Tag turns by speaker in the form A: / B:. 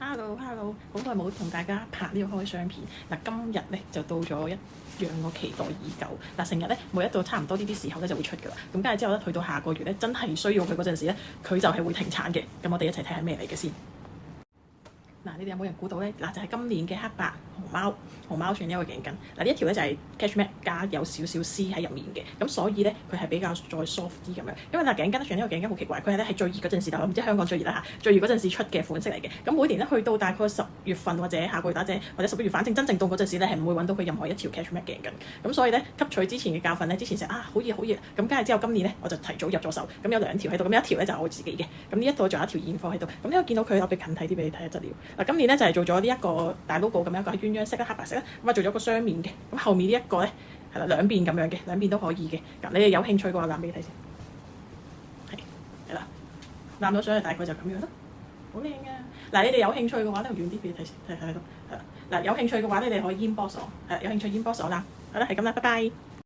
A: Hello，好耐冇同大家拍呢個開箱片。嗱，今日咧就到咗一樣我期待已久。嗱，成日咧每一到差唔多呢啲時候咧就會出㗎啦。咁跟住之後咧，去到下個月咧真係需要佢嗰陣時咧，佢就係會停產嘅。咁我哋一齊睇下咩嚟嘅先。嗱，你哋有冇人估到咧？嗱，就係今年嘅黑白熊貓串呢個頸巾。嗱，呢一條咧就係 cashmere 加有少少絲喺入面嘅，咁所以咧佢係比較再 soft 啲咁樣。因為嗱，頸巾串呢個頸巾好奇怪，佢係咧係最熱嗰陣時，我唔知香港最熱啦嚇，最熱嗰陣時出嘅款式嚟嘅。咁每年咧去到大概10月份或者下個月或者11月，反正真正到嗰陣時咧係唔會揾到佢任何一條 cashmere 頸巾。咁所以咧吸取之前嘅教訓咧，之前成日好熱，咁跟住之後今年咧我就提早入咗手，咁有2條喺度，咁一條咧就係我自己嘅，咁呢一度仲有一條現貨喺度。咁呢個見到佢，我俾近睇啲俾你睇下質料。嗱，今年咧就係做咗呢一個大 logo 咁樣一個係鴛鴦色啦、黑白色啦，咁啊做咗個雙面嘅，咁後面呢一個咧係啦兩邊咁樣嘅，兩邊都可以嘅。嗱，你哋有興趣嘅話，攬俾你睇先，係啦，攬咗上去大概就咁樣咯，好靚㗎。嗱，你哋有興趣嘅話咧，遠啲俾你睇先，睇到係啦。嗱，有興趣嘅話，你哋可以 inbox 我，係有興趣 inbox 我啦。好啦，係咁啦，拜拜。